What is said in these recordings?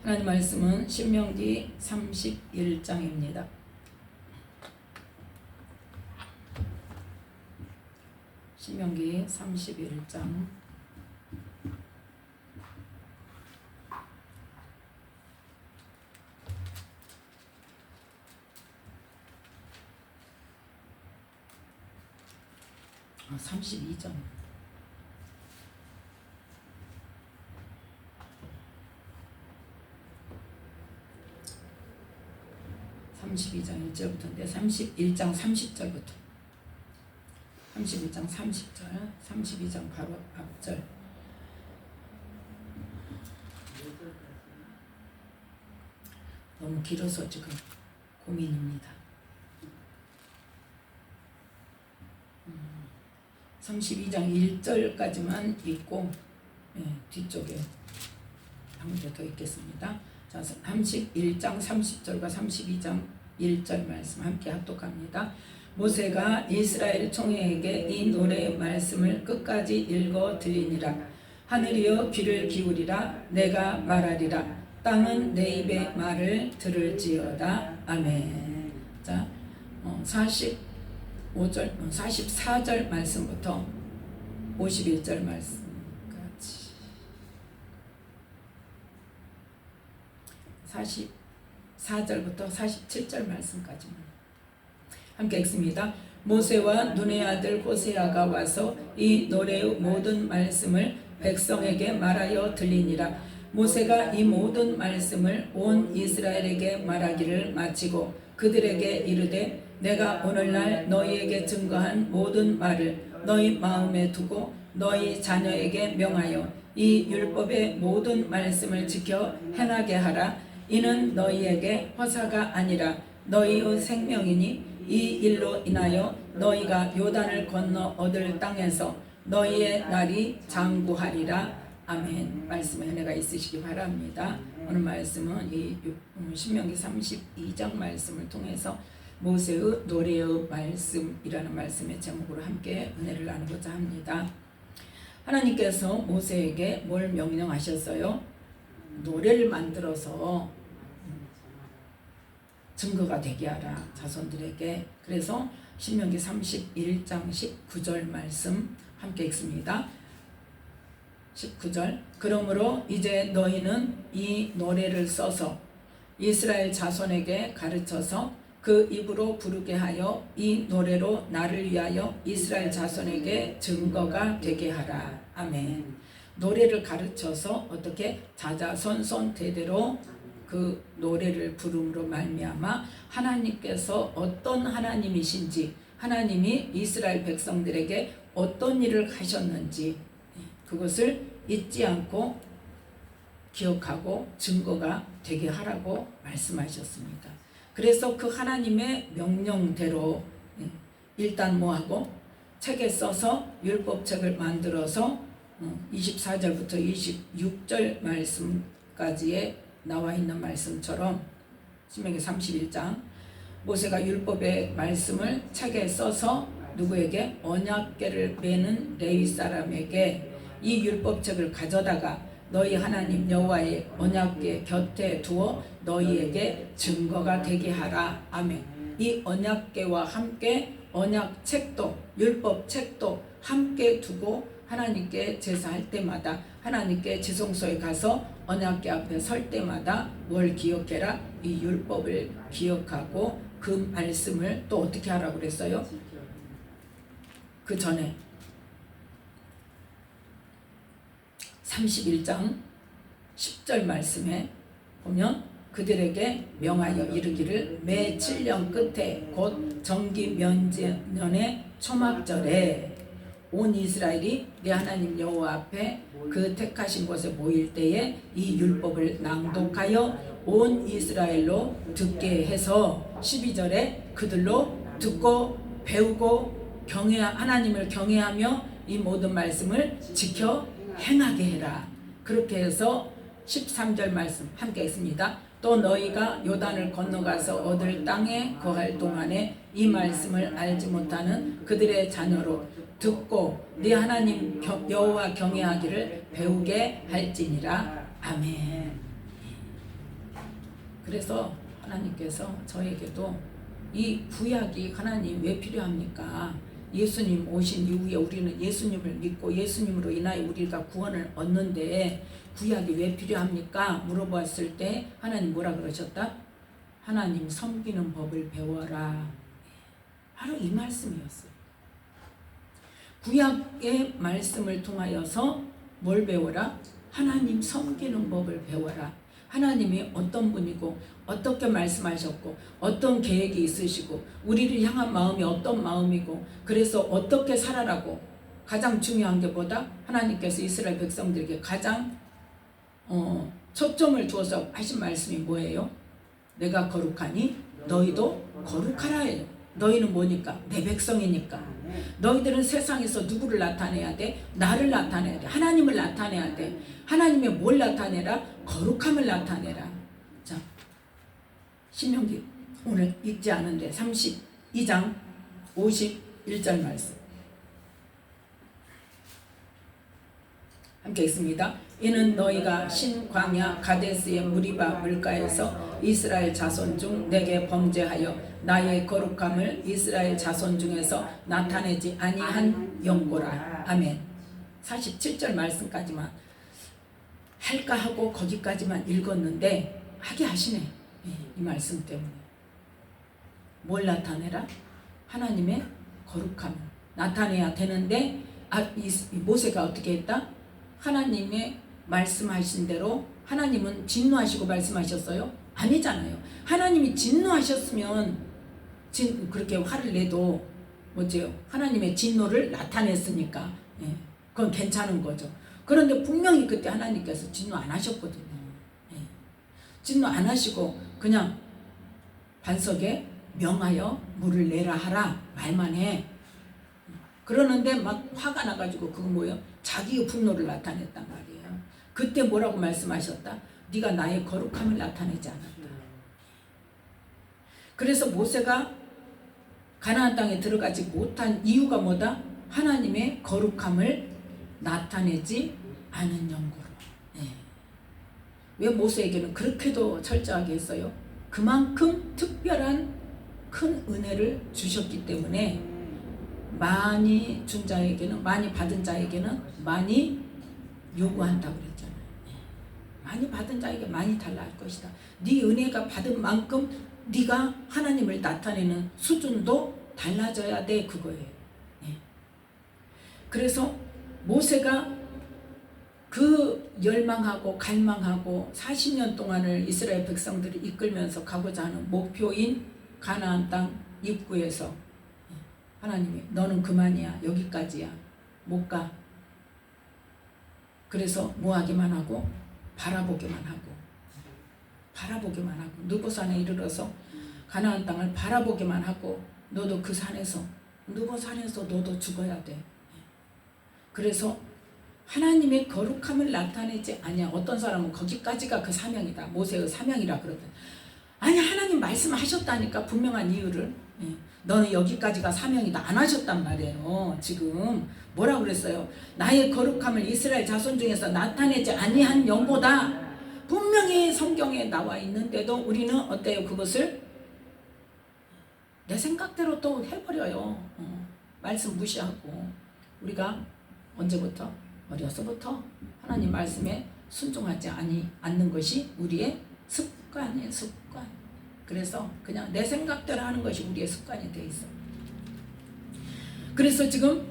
하나님 말씀은 신명기 31장입니다. 신명기 31장 32장 32장 1절부터인데 31장 30절부터 31장 30절 32장 바로 앞절 너무 길어서 지금 고민입니다. 32장 1절까지만 읽고 뒤쪽에 한 문제 더 읽겠습니다. 자, 31장 30절과 32장 1절 말씀 함께 합독합니다. 모세가 이스라엘 총회에게 이 노래의 말씀을 끝까지 읽어 들리니라. 하늘이여 귀를 기울이라. 내가 말하리라. 땅은 내 입의 말을 들을지어다. 아멘. 자, 44절 말씀부터 51절 말씀까지 44절부터 47절 말씀까지만 함께 읽습니다. 모세와 눈의 아들 호세아가 와서 이 노래의 모든 말씀을 백성에게 말하여 들리니라. 모세가 이 모든 말씀을 온 이스라엘에게 말하기를 마치고 그들에게 이르되 내가 오늘날 너희에게 증거한 모든 말을 너희 마음에 두고 너희 자녀에게 명하여 이 율법의 모든 말씀을 지켜 행하게 하라. 이는 너희에게 허사가 아니라 너희의 생명이니 이 일로 인하여 너희가 요단을 건너 얻을 땅에서 너희의 날이 장구하리라. 아멘. 말씀에 은혜가 있으시기 바랍니다. 오늘 말씀은 이 신명기 32장 말씀을 통해서 모세의 노래의 말씀이라는 말씀의 제목으로 함께 은혜를 나누고자 합니다. 하나님께서 모세에게 뭘 명령하셨어요? 노래를 만들어서 증거가 되게 하라, 자손들에게. 그래서 신명기 31장 19절 말씀 함께 읽습니다. 19절 그러므로 이제 너희는 이 노래를 써서 이스라엘 자손에게 가르쳐서 그 입으로 부르게 하여 이 노래로 나를 위하여 이스라엘 자손에게 증거가 되게 하라. 아멘. 노래를 가르쳐서 어떻게 자자손손 대대로 그 노래를 부름으로 말미암아 하나님께서 어떤 하나님이신지, 하나님이 이스라엘 백성들에게 어떤 일을 하셨는지 그것을 잊지 않고 기억하고 증거가 되게 하라고 말씀하셨습니다. 그래서 그 하나님의 명령대로 일단 뭐하고 책에 써서 율법책을 만들어서 24절부터 26절 말씀까지에 나와 있는 말씀처럼 신명기 31장 모세가 율법의 말씀을 책에 써서 누구에게? 언약궤를 매는 레위 사람에게 이 율법책을 가져다가 너희 하나님 여호와의 언약궤 곁에 두어 너희에게 증거가 되게 하라. 아멘. 이 언약궤와 함께 언약책도 율법책도 함께 두고 하나님께 제사할 때마다 하나님께 지성소에 가서 언약궤 앞에 설 때마다 뭘 기억해라? 이 율법을 기억하고 그 말씀을 또 어떻게 하라고 그랬어요? 그 전에 31장 10절 말씀에 보면 그들에게 명하여 이르기를 매 7년 끝에 곧 정기 면제년의 초막절에 온 이스라엘이 내 하나님 여호와 앞에 그 택하신 곳에 모일 때에 이 율법을 낭독하여 온 이스라엘로 듣게 해서 12절에 그들로 듣고 배우고 하나님을 경외하며 이 모든 말씀을 지켜 행하게 해라. 그렇게 해서 13절 말씀 함께 했습니다. 또 너희가 요단을 건너가서 얻을 땅에 거할 동안에 이 말씀을 알지 못하는 그들의 자녀로 듣고 네 하나님 여호와 경외하기를 배우게 할지니라. 아멘. 그래서 하나님께서 저에게도 이 구약이 하나님 왜 필요합니까? 예수님 오신 이후에 우리는 예수님을 믿고 예수님으로 인하여 우리가 구원을 얻는데 구약이 왜 필요합니까? 물어봤을 때 하나님 뭐라 그러셨다? 하나님 섬기는 법을 배워라. 바로 이 말씀이었어요. 구약의 말씀을 통하여서 뭘 배워라? 하나님 섬기는 법을 배워라. 하나님이 어떤 분이고 어떻게 말씀하셨고 어떤 계획이 있으시고 우리를 향한 마음이 어떤 마음이고 그래서 어떻게 살아라고 가장 중요한 게 뭐다? 하나님께서 이스라엘 백성들에게 가장 초점을 두어서 하신 말씀이 뭐예요? 내가 거룩하니 너희도 거룩하라예요. 너희는 뭐니까? 내 백성이니까. 너희들은 세상에서 누구를 나타내야 돼? 나를 나타내야 돼. 하나님을 나타내야 돼. 하나님의 뭘 나타내라? 거룩함을 나타내라. 자, 신명기 오늘 읽지 않은데 32장 51절 말씀 함께 읽습니다. 이는 너희가 신광야 가데스의 무리바 물가에서 이스라엘 자손 중 내게 범죄하여 나의 거룩함을 이스라엘 자손 중에서 나타내지 아니한 영고라. 아멘. 47절 말씀까지만 할까 하고 거기까지만 읽었는데 하게 하시네. 이 말씀 때문에 뭘 나타내라? 하나님의 거룩함을 나타내야 되는데 이 모세가 어떻게 했다? 하나님의 말씀하신 대로 하나님은 진노하시고 말씀하셨어요? 아니잖아요. 하나님이 진노하셨으면 그렇게 화를 내도 뭐지요? 하나님의 진노를 나타냈으니까 그건 괜찮은 거죠. 그런데 분명히 그때 하나님께서 진노 안 하셨거든요. 진노 안 하시고 그냥 반석에 명하여 물을 내라 하라 말만 해. 그러는데 막 화가 나가지고 그거 뭐예요? 자기의 분노를 나타냈단 말이에요. 그때 뭐라고 말씀하셨다? 네가 나의 거룩함을 나타내지 않았다. 그래서 모세가 가나안 땅에 들어가지 못한 이유가 뭐다? 하나님의 거룩함을 나타내지 않은 연고로. 왜 모세에게는 그렇게도 철저하게 했어요? 그만큼 특별한 큰 은혜를 주셨기 때문에 많이 준 자에게는, 많이 받은 자에게는 많이 요구한다고 그랬잖아요. 많이 받은 자에게 많이 달라 할 것이다. 네 은혜가 받은 만큼 네가 하나님을 나타내는 수준도 달라져야 돼, 그거예요. 그래서 모세가 그 열망하고 갈망하고 40년 동안을 이스라엘 백성들을 이끌면서 가고자 하는 목표인 가나안 땅 입구에서 하나님이 너는 그만이야, 여기까지야, 못 가. 그래서 뭐 하기만 하고 바라보기만 하고 느보산에 이르러서 가나안 땅을 바라보기만 하고 너도 그 산에서 느보산에서 너도 죽어야 돼. 그래서 하나님의 거룩함을 나타내지 아니야. 어떤 사람은 거기까지가 그 사명이다, 모세의 사명이라 그러거든. 아니, 하나님 말씀하셨다니까, 분명한 이유를. 너는 여기까지가 사명이다 안 하셨단 말이에요. 지금 뭐라고 그랬어요? 나의 거룩함을 이스라엘 자손 중에서 나타내지 아니한 영보다 분명히 성경에 나와 있는데도 우리는 어때요? 그것을 내 생각대로 또 해버려요. 말씀 무시하고. 우리가 언제부터? 어려서부터 하나님 말씀에 순종하지 않는 것이 우리의 습관이에요. 습관. 그래서 그냥 내 생각대로 하는 것이 우리의 습관이 돼 있어. 그래서 지금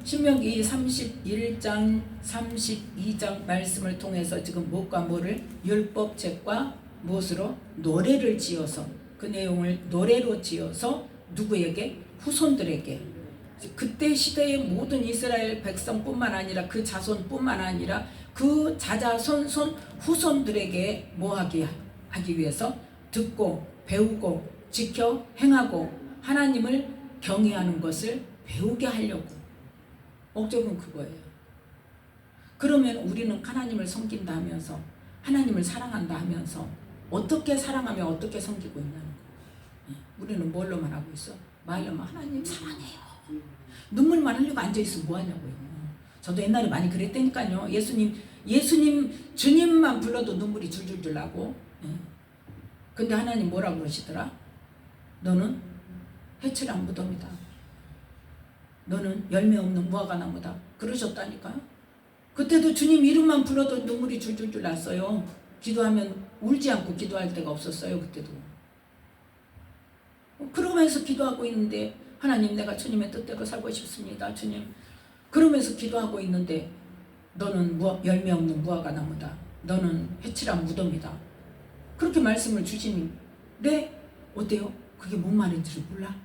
신명기 31장 32장 말씀을 통해서 지금 무엇과 뭐를 율법책과 무엇으로 노래를 지어서 그 내용을 노래로 지어서 누구에게? 후손들에게. 그때 시대의 모든 이스라엘 백성뿐만 아니라 그 자손뿐만 아니라 그 자자손손 후손들에게 뭐하기 하기 위해서 듣고 배우고 지켜 행하고 하나님을 경외하는 것을 배우게 하려고. 목적은 그거예요. 그러면 우리는 하나님을 섬긴다 하면서 하나님을 사랑한다 하면서 어떻게 사랑하며 어떻게 섬기고 있냐는 거예요. 우리는 뭘로만 하고 있어? 말로만 하나님 사랑해요. 눈물만 흘리고 앉아있으면 뭐하냐고요. 저도 옛날에 많이 그랬다니까요. 예수님 주님만 불러도 눈물이 줄줄줄 나고. 근데 하나님 뭐라고 그러시더라? 너는 해칠한 무덤이다. 너는 열매 없는 무화과 나무다. 그러셨다니까요. 그때도 주님 이름만 불러도 눈물이 줄줄줄 났어요. 기도하면 울지 않고 기도할 데가 없었어요. 그때도. 그러면서 기도하고 있는데 하나님 내가 주님의 뜻대로 살고 싶습니다. 주님. 그러면서 기도하고 있는데 너는 열매 없는 무화과 나무다. 너는 해칠한 무덤이다. 그렇게 말씀을 주시니 어때요? 그게 뭔 말인지를 몰라?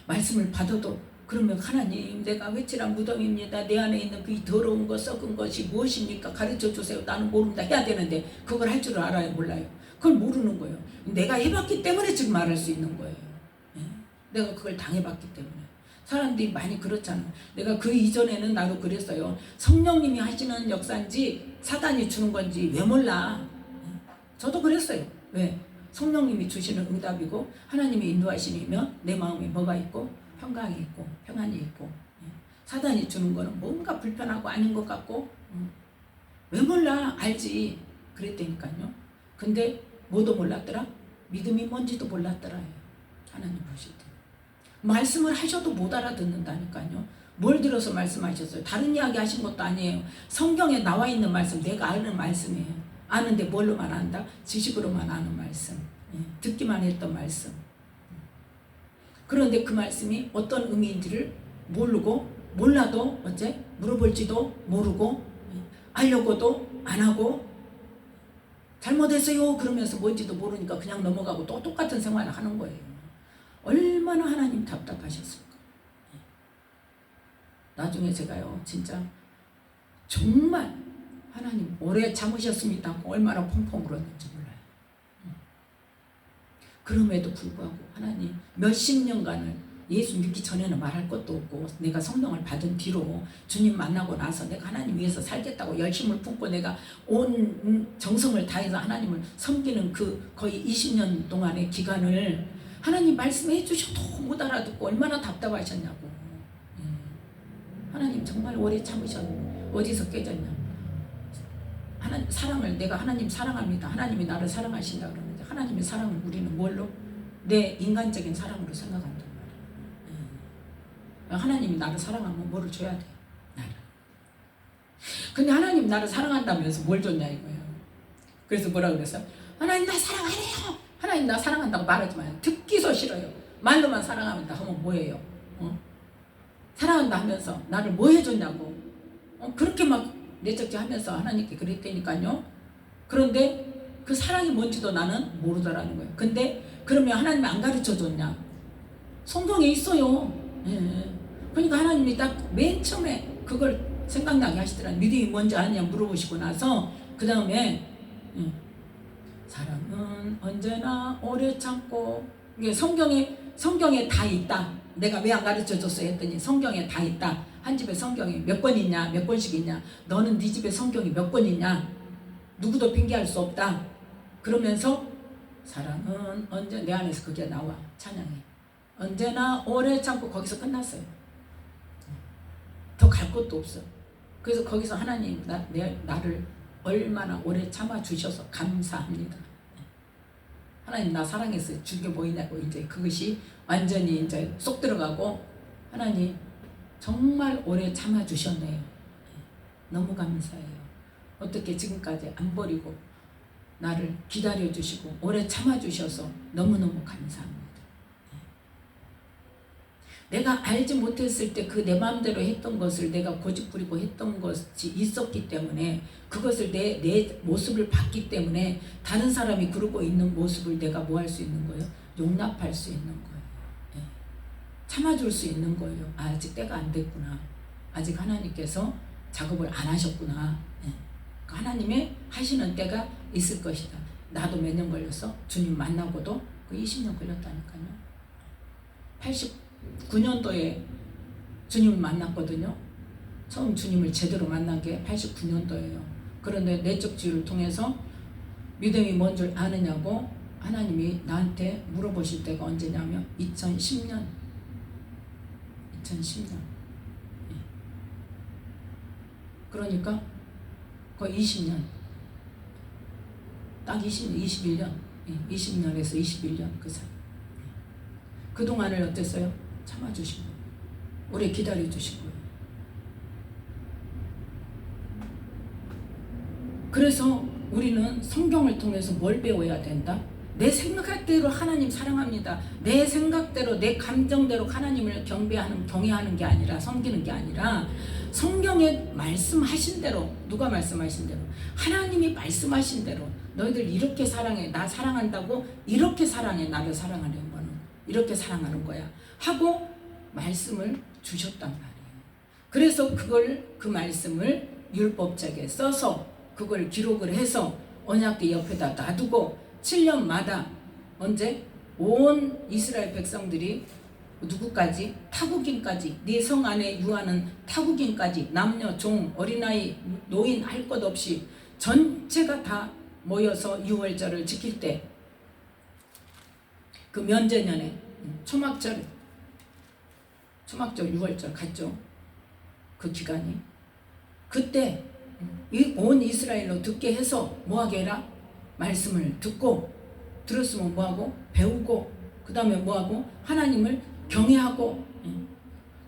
말씀을 받아도 그러면 하나님 내가 해칠한 무덤입니다. 내 안에 있는 그 더러운 것 썩은 것이 무엇입니까? 가르쳐 주세요. 나는 모른다 해야 되는데 그걸 할 줄 알아요? 몰라요? 그걸 모르는 거예요. 내가 해봤기 때문에 지금 말할 수 있는 거예요. 내가 그걸 당해봤기 때문에. 사람들이 많이 그렇잖아. 내가 그 이전에는 나도 그랬어요. 성령님이 하시는 역사인지 사단이 주는 건지 왜 몰라. 저도 그랬어요. 왜? 성령님이 주시는 응답이고 하나님이 인도하시면 내 마음에 뭐가 있고 평강이 있고 평안이 있고, 사단이 주는 거는 뭔가 불편하고 아닌 것 같고 왜 몰라. 알지. 그랬다니까요. 근데 뭐도 몰랐더라? 믿음이 뭔지도 몰랐더라. 하나님 보실 때 말씀을 하셔도 못 알아듣는다니까요. 뭘 들어서 말씀하셨어요? 다른 이야기 하신 것도 아니에요. 성경에 나와 있는 말씀, 내가 아는 말씀이에요. 아는데 뭘로만 안다? 지식으로만 아는 말씀, 듣기만 했던 말씀. 그런데 그 말씀이 어떤 의미인지를 모르고, 몰라도 어째 물어볼지도 모르고, 알려고도 안 하고, 잘못했어요 그러면서 뭔지도 모르니까 그냥 넘어가고 또 똑같은 생활을 하는 거예요. 얼마나 하나님 답답하셨을까. 나중에 제가요 진짜 정말 하나님 오래 참으셨습니다 하고 얼마나 펑펑 울었는지 몰라요. 그럼에도 불구하고 하나님 몇십 년간을 예수 믿기 전에는 말할 것도 없고 내가 성령을 받은 뒤로 주님 만나고 나서 내가 하나님 위해서 살겠다고 열심을 품고 내가 온 정성을 다해서 하나님을 섬기는 그 거의 20년 동안의 기간을 하나님 말씀해 주셔도 못 알아듣고 얼마나 답답하셨냐고. 하나님 정말 오래 참으셨는데 어디서 깨졌냐. 하나님 사랑을 내가 하나님 사랑합니다. 하나님이 나를 사랑하신다 그러는데 하나님의 사랑을 우리는 뭘로? 내 인간적인 사랑으로 생각한단 말이에요. 하나님이 나를 사랑하면 뭐를 줘야 돼? 나를. 근데 하나님 나를 사랑한다면서 뭘 줬냐 이거예요. 그래서 뭐라 그랬어? 하나님 나 사랑하래요. 하나님 나 사랑한다고 말하지 마요. 듣기도 싫어요. 말로만 사랑한다 하면 뭐예요? 사랑한다 하면서 나를 뭐 해줬냐고. 그렇게 막 내적지 하면서 하나님께 그랬다니까요. 그런데 그 사랑이 뭔지도 나는 모르더라는 거예요. 근데 그러면 하나님이 안 가르쳐줬냐? 성경에 있어요. 그러니까 하나님이 딱 맨 처음에 그걸 생각나게 하시더라고요. 믿음이 뭔지 아느냐 물어보시고 나서 그 다음에 사랑은 언제나 오래 참고. 이게 성경에 다 있다. 내가 왜 안 가르쳐줬어 했더니 성경에 다 있다. 한 집에 성경이 몇 권 있냐, 몇 권씩 있냐. 너는 네 집에 성경이 몇 권 있냐. 누구도 핑계할 수 없다. 그러면서 사랑은 언제 내 안에서 그게 나와. 찬양이 언제나 오래 참고 거기서 끝났어요. 더 갈 것도 없어. 그래서 거기서 하나님 나를 얼마나 오래 참아 주셔서 감사합니다. 하나님 나 사랑했어요. 죽여 보이냐고. 이제 그것이 완전히 이제 쏙 들어가고 하나님 정말 오래 참아 주셨네요. 너무 감사해요. 어떻게 지금까지 안 버리고 나를 기다려 주시고 오래 참아 주셔서 너무너무 감사합니다. 내가 알지 못했을 때 그 내 마음대로 했던 것을 내가 고집부리고 했던 것이 있었기 때문에 그것을 내 모습을 봤기 때문에 다른 사람이 그러고 있는 모습을 내가 뭐 할 수 있는 거예요? 용납할 수 있는 거예요. 참아줄 수 있는 거예요. 아직 때가 안 됐구나. 아직 하나님께서 작업을 안 하셨구나. 하나님의 하시는 때가 있을 것이다. 나도 몇 년 걸렸어? 주님 만나고도 그 20년 걸렸다니까요. 89년도에 주님을 만났거든요. 처음 주님을 제대로 만난 게 89년도예요. 그런데 내적 지유를 통해서 믿음이 뭔 줄 아느냐고 하나님이 나한테 물어보실 때가 언제냐면 2010년. 그러니까 거의 20년. 딱 21년, 20년에서 21년 그 사이. 그동안을 어땠어요? 참아주신 거예요. 오래 기다려주신 거예요. 그래서 우리는 성경을 통해서 뭘 배워야 된다? 내 생각대로 하나님 사랑합니다. 내 생각대로 내 감정대로 하나님을 경외하는 게 아니라, 섬기는 게 아니라 성경에 말씀하신 대로, 누가 말씀하신 대로, 하나님이 말씀하신 대로 너희들 이렇게 사랑해, 나 사랑한다고 이렇게 사랑해, 나를 사랑하는 거는 이렇게 사랑하는 거야 하고 말씀을 주셨단 말이에요. 그래서 그 말씀을 율법책에 써서 그걸 기록을 해서 언약궤 옆에다 놔두고 7년마다 언제? 온 이스라엘 백성들이 누구까지? 타국인까지, 네 성 안에 유하는 타국인까지, 남녀, 종, 어린아이, 노인 할 것 없이 전체가 다 모여서 유월절을 지킬 때, 그 면제년에 초막절 유월절 갔죠. 그 기간이. 그때 온 이스라엘로 듣게 해서 뭐하게 해라? 말씀을 듣고, 들었으면 뭐하고? 배우고, 그 다음에 뭐하고? 하나님을 경외하고.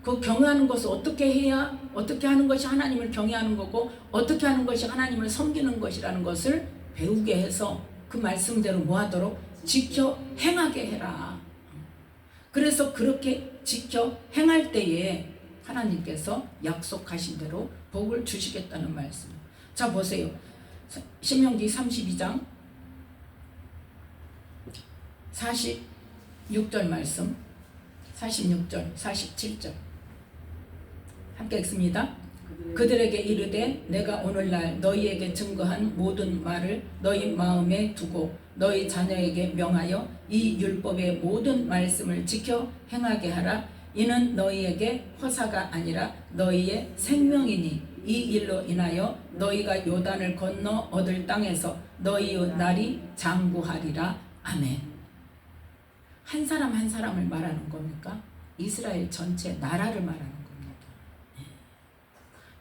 그 경외하는 것을 어떻게 해야, 어떻게 하는 것이 하나님을 경외하는 거고, 어떻게 하는 것이 하나님을 섬기는 것이라는 것을 배우게 해서 그 말씀대로 뭐하도록? 지켜 행하게 해라. 그래서 그렇게 지켜 행할 때에 하나님께서 약속하신 대로 복을 주시겠다는 말씀. 자, 보세요. 신명기 32장 46절 말씀, 46절, 47절 함께 읽습니다. 그들에게 이르되 내가 오늘날 너희에게 증거한 모든 말을 너희 마음에 두고 너희 자녀에게 명하여 이 율법의 모든 말씀을 지켜 행하게 하라. 이는 너희에게 허사가 아니라 너희의 생명이니 이 일로 인하여 너희가 요단을 건너 얻을 땅에서 너희의 날이 장구하리라. 아멘. 한 사람 한 사람을 말하는 겁니까? 이스라엘 전체 나라를 말하는 겁니다.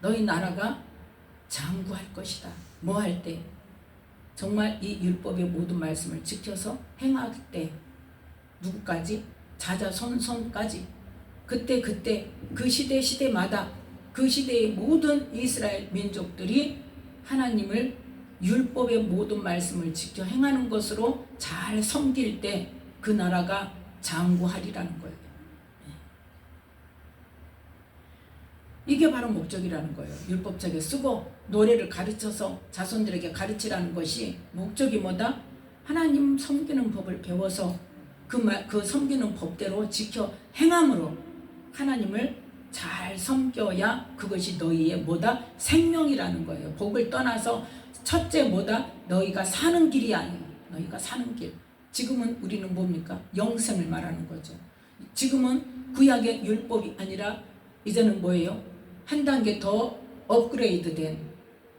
너희 나라가 장구할 것이다. 뭐 할 때? 정말 이 율법의 모든 말씀을 지켜서 행할 때 누구까지? 자자손손까지. 그때 그 시대마다 그 시대의 모든 이스라엘 민족들이 하나님을 율법의 모든 말씀을 지켜 행하는 것으로 잘 섬길 때 그 나라가 장구하리라는 거예요. 이게 바로 목적이라는 거예요. 율법책에 쓰고 노래를 가르쳐서 자손들에게 가르치라는 것이 목적이 뭐다? 하나님 섬기는 법을 배워서 그 섬기는 법대로 지켜 행함으로 하나님을 잘 섬겨야 그것이 너희의 뭐다? 생명이라는 거예요. 복을 떠나서 첫째 뭐다? 너희가 사는 길이 아니에요. 너희가 사는 길. 지금은 우리는 뭡니까? 영생을 말하는 거죠. 지금은 구약의 율법이 아니라 이제는 뭐예요? 한 단계 더 업그레이드된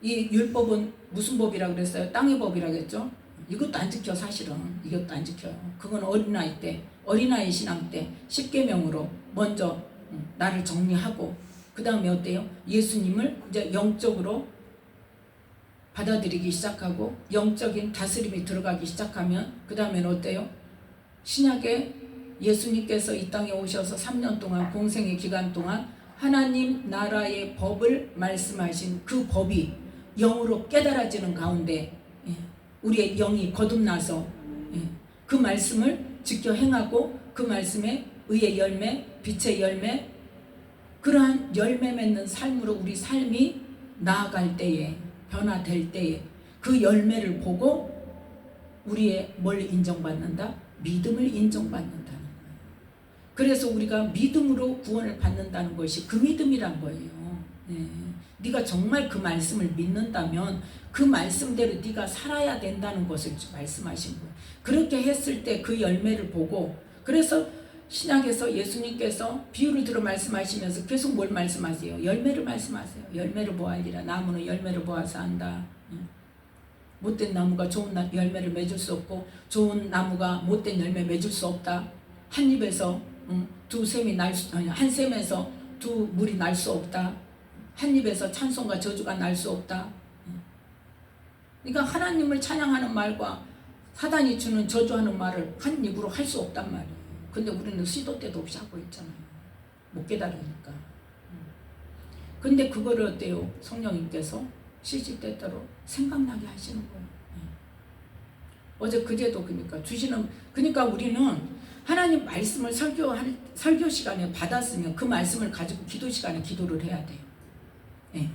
이 율법은 무슨 법이라고 그랬어요? 땅의 법이라고 했죠? 이것도 안 지켜. 사실은 이것도 안 지켜요. 그건 어린아이 신앙 때 10계명으로 먼저 나를 정리하고 그 다음에 어때요? 예수님을 이제 영적으로 받아들이기 시작하고 영적인 다스림이 들어가기 시작하면 그 다음에는 어때요? 신약에 예수님께서 이 땅에 오셔서 3년 동안 공생의 기간 동안 하나님 나라의 법을 말씀하신 그 법이 영으로 깨달아지는 가운데 우리의 영이 거듭나서 그 말씀을 지켜 행하고 그 말씀에 의의 열매, 빛의 열매, 그러한 열매 맺는 삶으로 우리 삶이 나아갈 때에, 변화될 때에 그 열매를 보고 우리의 뭘 인정받는다? 믿음을 인정받는다는 거예요. 그래서 우리가 믿음으로 구원을 받는다는 것이 그 믿음이란 거예요. 네가 정말 그 말씀을 믿는다면 그 말씀대로 네가 살아야 된다는 것을 말씀하신 거예요. 그렇게 했을 때 그 열매를 보고, 그래서 신약에서 예수님께서 비유를 들어 말씀하시면서 계속 뭘 말씀하세요? 열매를 말씀하세요. 열매를 보아하리라. 나무는 열매를 보아서 안다. 못된 나무가 좋은 열매를 맺을 수 없고 좋은 나무가 못된 열매 맺을 수 없다. 한 입에서 한 샘에서 두 물이 날 수 없다. 한 입에서 찬송과 저주가 날 수 없다. 그러니까 하나님을 찬양하는 말과 사단이 주는 저주하는 말을 한 입으로 할 수 없단 말이에요. 근데 우리는 시도 때도 없이 하고 있잖아요. 못 깨달으니까. 근데 그거를 어때요? 성령님께서 시시때때로 생각나게 하시는 거예요. 어제 그제도 그러니까 우리는 하나님 말씀을 설교 시간에 받았으면 그 말씀을 가지고 기도 시간에 기도를 해야 돼요. 예.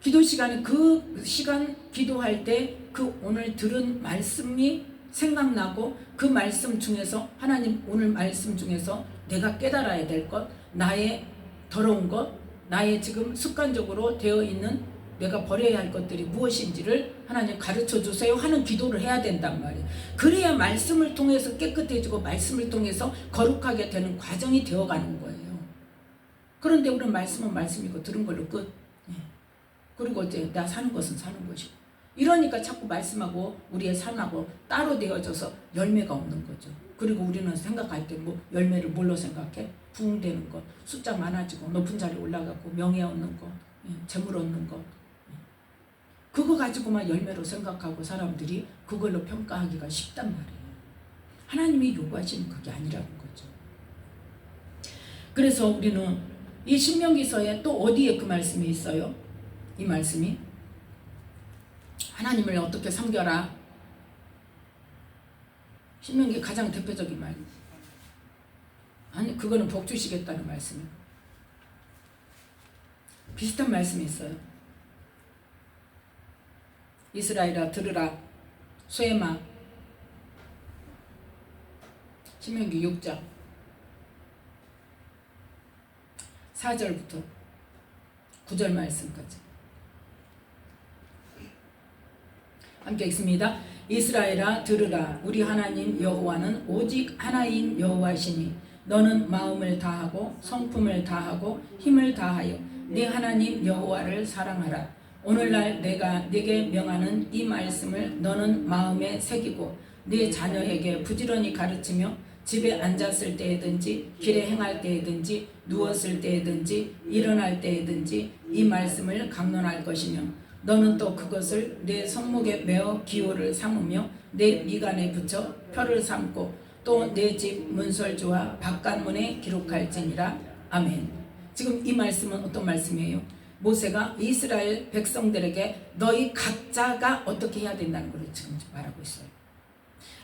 기도 시간에 그 시간 기도할 때 그 오늘 들은 말씀이 생각나고 그 말씀 중에서 하나님 오늘 말씀 중에서 내가 깨달아야 될 것, 나의 더러운 것, 나의 지금 습관적으로 되어 있는 내가 버려야 할 것들이 무엇인지를 하나님 가르쳐 주세요 하는 기도를 해야 된단 말이에요. 그래야 말씀을 통해서 깨끗해지고 말씀을 통해서 거룩하게 되는 과정이 되어가는 거예요. 그런데 우리는 말씀은 말씀이고 들은 걸로 끝. 그리고 이제 내가 사는 것은 사는 것이고. 이러니까 자꾸 말씀하고 우리의 삶하고 따로 되어져서 열매가 없는 거죠. 그리고 우리는 생각할 때 뭐 열매를 뭘로 생각해? 부흥되는 것, 숫자 많아지고 높은 자리에 올라가고 명예 얻는 것, 재물 얻는 것. 그거 가지고만 열매로 생각하고 사람들이 그걸로 평가하기가 쉽단 말이에요. 하나님이 요구하시는 그게 아니라는 거죠. 그래서 우리는 이 신명기서에 또 어디에 그 말씀이 있어요? 이 말씀이 하나님을 어떻게 섬겨라. 신명기 가장 대표적인 말. 아니 그거는 복 주시겠다는 말씀이에요. 비슷한 말씀이 있어요. 이스라엘아 들으라. 쇠마. 신명기 6장 4절부터 9절 말씀까지 함께 읽습니다. 이스라엘아 들으라. 우리 하나님 여호와는 오직 하나인 여호와시니 너는 마음을 다하고 성품을 다하고 힘을 다하여 네 하나님 여호와를 사랑하라. 오늘날 내가 네게 명하는 이 말씀을 너는 마음에 새기고 네 자녀에게 부지런히 가르치며 집에 앉았을 때에든지 길에 행할 때에든지 누웠을 때에든지 일어날 때에든지 이 말씀을 강론할 것이며 너는 또 그것을 내 손목에 메어 기호를 삼으며 내 미간에 붙여 표를 삼고 또 내 집 문설주와 바깥문에 기록할지니라. 아멘. 지금 이 말씀은 어떤 말씀이에요? 모세가 이스라엘 백성들에게 너희 각자가 어떻게 해야 된다는 걸 지금 말하고 있어요.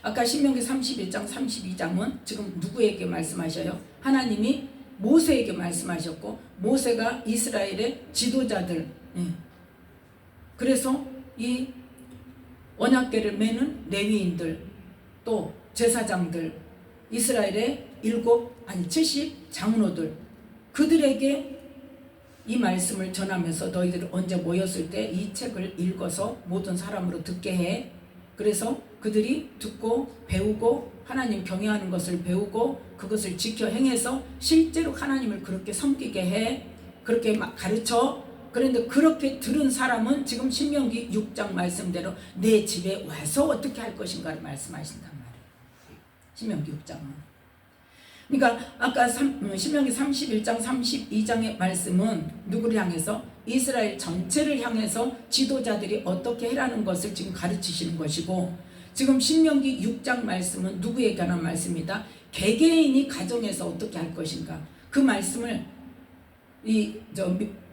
아까 신명기 31장 32장은 지금 누구에게 말씀하셔요? 하나님이 모세에게 말씀하셨고 모세가 이스라엘의 지도자들, 그래서 이 언약궤를 매는 레위인들, 또 제사장들, 이스라엘의 70 장로들, 그들에게 이 말씀을 전하면서 너희들 언제 모였을 때 이 책을 읽어서 모든 사람으로 듣게 해. 그래서 그들이 듣고 배우고 하나님 경외하는 것을 배우고 그것을 지켜 행해서 실제로 하나님을 그렇게 섬기게 해. 그렇게 막 가르쳐. 그런데 그렇게 들은 사람은 지금 신명기 6장 말씀대로 내 집에 와서 어떻게 할 것인가를 말씀하신단 말이에요. 신명기 6장은. 그러니까 아까 신명기 31장 32장의 말씀은 누구를 향해서? 이스라엘 전체를 향해서 지도자들이 어떻게 해라는 것을 지금 가르치시는 것이고, 지금 신명기 6장 말씀은 누구에게 하는 말씀이다? 개개인이 가정에서 어떻게 할 것인가. 그 말씀을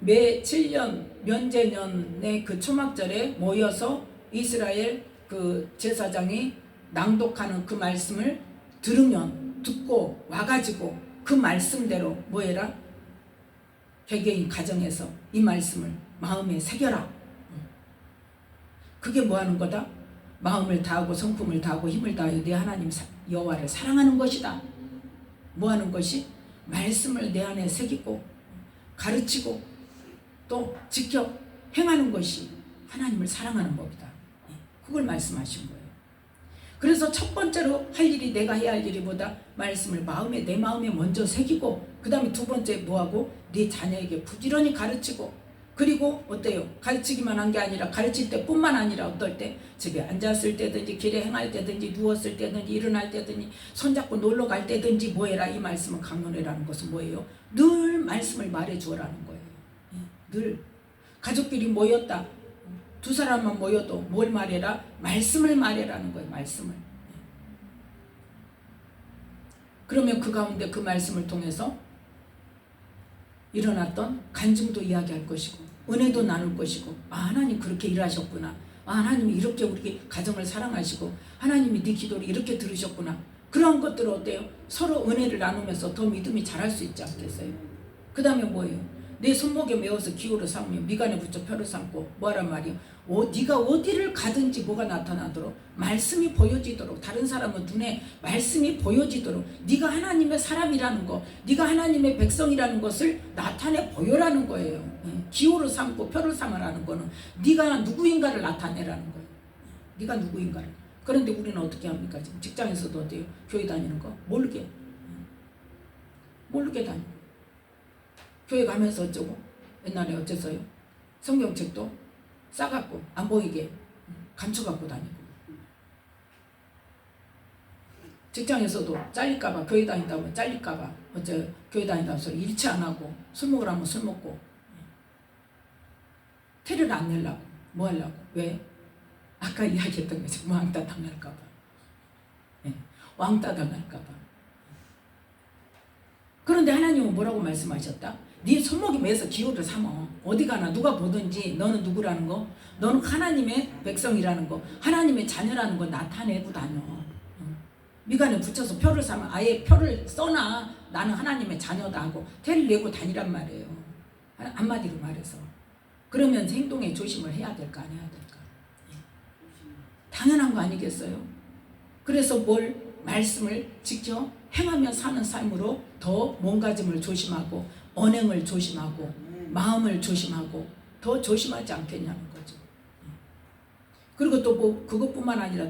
매 7년 면제년의 그 초막절에 모여서 이스라엘 그 제사장이 낭독하는 그 말씀을 들으면 듣고 와가지고 그 말씀대로 뭐해라? 개개인 가정에서 이 말씀을 마음에 새겨라. 그게 뭐하는 거다? 마음을 다하고 성품을 다하고 힘을 다하여 내 하나님 여호와를 사랑하는 것이다. 뭐하는 것이? 말씀을 내 안에 새기고 가르치고 또 지켜 행하는 것이 하나님을 사랑하는 법이다. 그걸 말씀하신 거예요. 그래서 첫 번째로 할 일이, 내가 해야 할 일이보다 말씀을 내 마음에 먼저 새기고, 그 다음에 두 번째 뭐하고? 네 자녀에게 부지런히 가르치고, 그리고 어때요? 가르치기만 한 게 아니라 가르칠 때뿐만 아니라 어떨 때? 집에 앉았을 때든지 길에 행할 때든지 누웠을 때든지 일어날 때든지 손잡고 놀러 갈 때든지 뭐해라? 이 말씀은 강론해라는 것은 뭐예요? 늘 말씀을 말해 주어라는 거예요. 늘 가족끼리 모였다. 두 사람만 모여도 뭘 말해라? 말씀을 말해라는 거예요. 말씀을. 그러면 그 가운데 그 말씀을 통해서 일어났던 간증도 이야기할 것이고 은혜도 나눌 것이고, 아, 하나님 그렇게 일하셨구나, 아, 하나님이 이렇게 우리 가정을 사랑하시고 하나님이 네 기도를 이렇게 들으셨구나. 그런 것들을 어때요? 서로 은혜를 나누면서 더 믿음이 자랄 수 있지 않겠어요? 그 다음에 뭐예요? 내 손목에 메어서 기호를 삼으며 미간에 붙여 표를 삼고 뭐하란 말이요? 네가 어디를 가든지 뭐가 나타나도록, 말씀이 보여지도록, 다른 사람은 눈에 말씀이 보여지도록 네가 하나님의 사람이라는 거, 네가 하나님의 백성이라는 것을 나타내 보여라는 거예요. 기호를 삼고 표를 삼으라는 거는 네가 누구인가를 나타내라는 거예요. 네가 누구인가를. 그런데 우리는 어떻게 합니까? 지금 직장에서도 어때요? 교회 다니는 거 모르게 다니고, 교회 가면서 어쩌고, 옛날에 어째서요? 성경책도 싸갖고 안 보이게 감춰갖고 다니고, 직장에서도 잘릴까봐, 교회 다닌다고 잘릴까봐 어째 교회 다닌다고 해서 일치 안 하고, 술 먹으라면 술 먹고, 태를 안 내려고 뭐 하려고. 왜? 아까 이야기했던 거죠. 왕따 당할까봐. 왕따 당할까봐. 그런데 하나님은 뭐라고 말씀하셨다? 네 손목이 매서 기호를 삼어. 어디 가나 누가 보든지 너는 누구라는 거, 너는 하나님의 백성이라는 거, 하나님의 자녀라는 거 나타내고 다녀. 미간에 붙여서 표를 삼아. 아예 표를 써놔. 나는 하나님의 자녀다 하고 태를 내고 다니란 말이에요. 한마디로 말해서. 그러면 행동에 조심을 해야 될까 안 해야 될까? 당연한 거 아니겠어요? 그래서 말씀을 지켜 행하며 사는 삶으로 더 몸가짐을 조심하고 언행을 조심하고 마음을 조심하고 더 조심하지 않겠냐는 거죠. 그리고 또 그것뿐만 아니라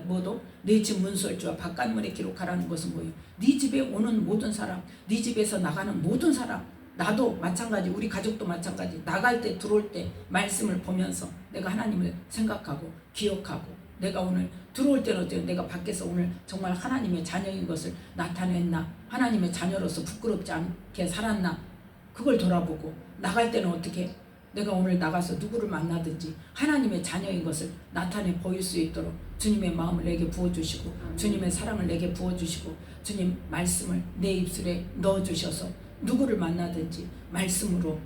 내 집 문설주와 바깥문에 기록하라는 것은 뭐예요? 네 집에 오는 모든 사람, 네 집에서 나가는 모든 사람, 나도 마찬가지, 우리 가족도 마찬가지, 나갈 때 들어올 때 말씀을 보면서 내가 하나님을 생각하고 기억하고, 내가 오늘 들어올 때는 어때요? 내가 밖에서 오늘 정말 하나님의 자녀인 것을 나타냈나? 하나님의 자녀로서 부끄럽지 않게 살았나? 그걸 돌아보고, 나갈 때는 어떻게? 내가 오늘 나가서 누구를 만나든지 하나님의 자녀인 것을 나타내 보일 수 있도록 주님의 마음을 내게 부어주시고, 주님의 사랑을 내게 부어주시고, 주님 말씀을 내 입술에 넣어주셔서 누구를 만나든지 말씀으로